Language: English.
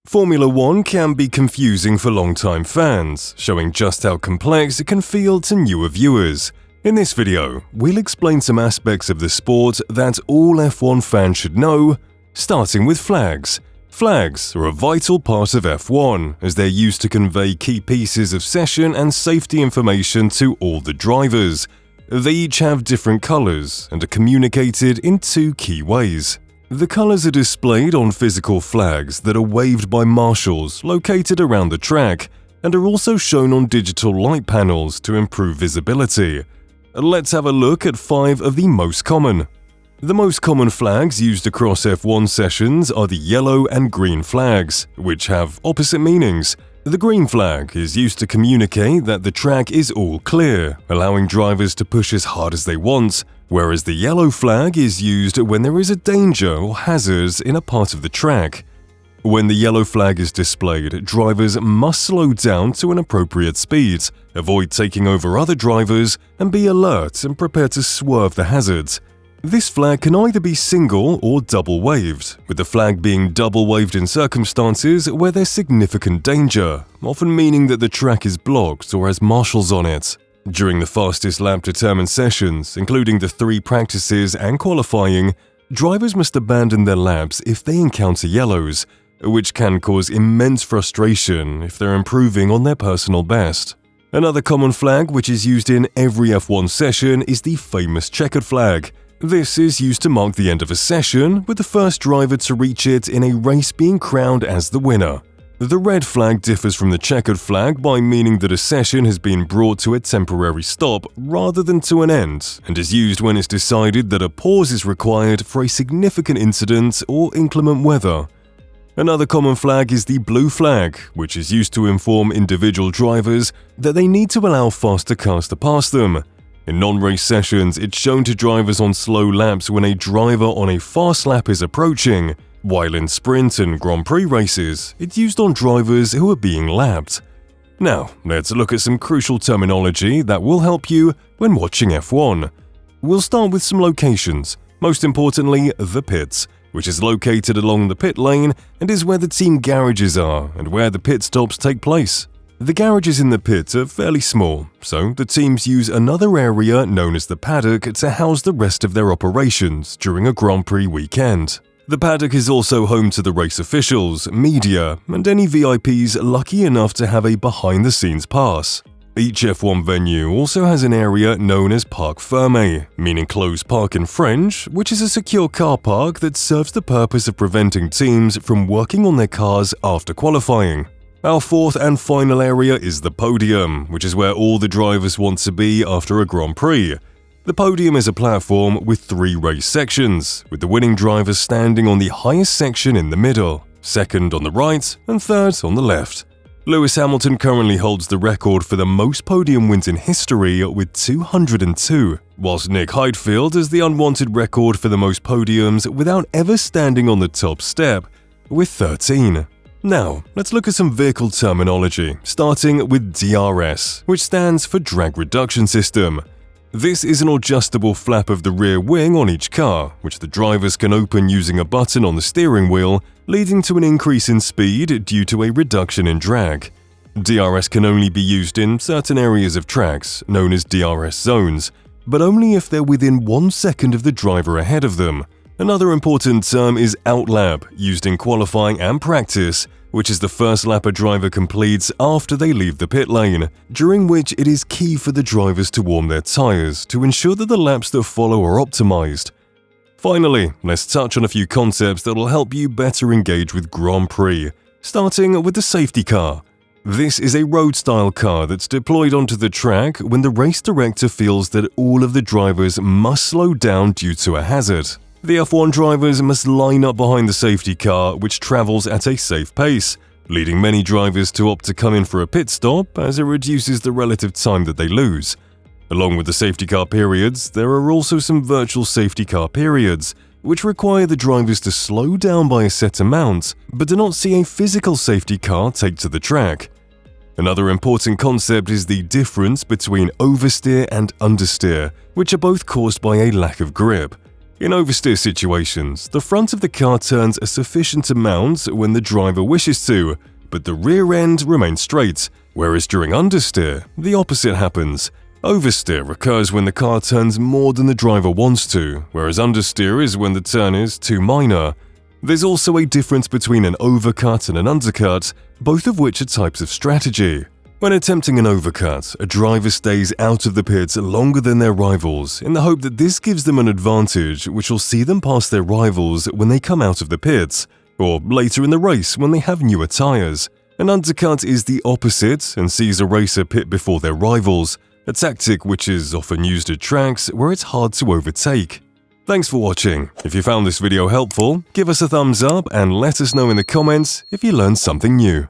Formula One can be confusing for long-time fans, showing just how complex it can feel to newer viewers. In this video, we'll explain some aspects of the sport that all F1 fans should know, starting with flags. Flags are a vital part of F1, as they're used to convey key pieces of session and safety information to all the drivers. They each have different colors and are communicated in two key ways. The colors are displayed on physical flags that are waved by marshals located around the track and are also shown on digital light panels to improve visibility. Let's have a look at 5 of the most common. The most common flags used across F1 sessions are the yellow and green flags, which have opposite meanings. The green flag is used to communicate that the track is all clear, allowing drivers to push as hard as they want, whereas the yellow flag is used when there is a danger or hazard in a part of the track. When the yellow flag is displayed, drivers must slow down to an appropriate speed, avoid taking over other drivers, and be alert and prepared to swerve the hazards. This flag can either be single or double waved, with the flag being double waved in circumstances where there's significant danger, often meaning that the track is blocked or has marshals on it. During the fastest lap determined sessions, including the 3 practices and qualifying, drivers must abandon their laps if they encounter yellows, which can cause immense frustration if they're improving on their personal best. Another common flag which is used in every F1 session is the famous checkered flag. This is used to mark the end of a session, with the first driver to reach it in a race being crowned as the winner. The red flag differs from the checkered flag by meaning that a session has been brought to a temporary stop rather than to an end, and is used when it's decided that a pause is required for a significant incident or inclement weather. Another common flag is the blue flag, which is used to inform individual drivers that they need to allow faster cars to pass them. In non-race sessions, it's shown to drivers on slow laps when a driver on a fast lap is approaching, while in sprint and Grand Prix races, it's used on drivers who are being lapped. Now, let's look at some crucial terminology that will help you when watching F1. We'll start with some locations, most importantly, the pits, which is located along the pit lane and is where the team garages are and where the pit stops take place. The garages in the pit are fairly small, so the teams use another area known as the paddock to house the rest of their operations during a Grand Prix weekend. The paddock is also home to the race officials, media, and any VIPs lucky enough to have a behind-the-scenes pass. Each F1 venue also has an area known as Parc Fermé, meaning closed park in French, which is a secure car park that serves the purpose of preventing teams from working on their cars after qualifying. Our fourth and final area is the Podium, which is where all the drivers want to be after a Grand Prix. The Podium is a platform with 3 race sections, with the winning drivers standing on the highest section in the middle, second on the right, and third on the left. Lewis Hamilton currently holds the record for the most podium wins in history with 202, whilst Nick Heidfeld has the unwanted record for the most podiums without ever standing on the top step, with 13. Now, let's look at some vehicle terminology, starting with DRS, which stands for Drag Reduction System. This is an adjustable flap of the rear wing on each car, which the drivers can open using a button on the steering wheel, leading to an increase in speed due to a reduction in drag. DRS can only be used in certain areas of tracks, known as DRS zones, but only if they're within 1 second of the driver ahead of them. Another important term is outlap, used in qualifying and practice, which is the first lap a driver completes after they leave the pit lane, during which it is key for the drivers to warm their tires to ensure that the laps that follow are optimized. Finally, let's touch on a few concepts that will help you better engage with Grand Prix, starting with the safety car. This is a road-style car that's deployed onto the track when the race director feels that all of the drivers must slow down due to a hazard. The F1 drivers must line up behind the safety car, which travels at a safe pace, leading many drivers to opt to come in for a pit stop as it reduces the relative time that they lose. Along with the safety car periods, there are also some virtual safety car periods, which require the drivers to slow down by a set amount, but do not see a physical safety car take to the track. Another important concept is the difference between oversteer and understeer, which are both caused by a lack of grip. In oversteer situations, the front of the car turns a sufficient amount when the driver wishes to, but the rear end remains straight, whereas during understeer, the opposite happens. Oversteer occurs when the car turns more than the driver wants to, whereas understeer is when the turn is too minor. There's also a difference between an overcut and an undercut, both of which are types of strategy. When attempting an overcut, a driver stays out of the pits longer than their rivals in the hope that this gives them an advantage which will see them pass their rivals when they come out of the pits, or later in the race when they have newer tyres. An undercut is the opposite and sees a racer pit before their rivals, a tactic which is often used at tracks where it's hard to overtake. Thanks for watching. If you found this video helpful, give us a thumbs up and let us know in the comments if you learned something new.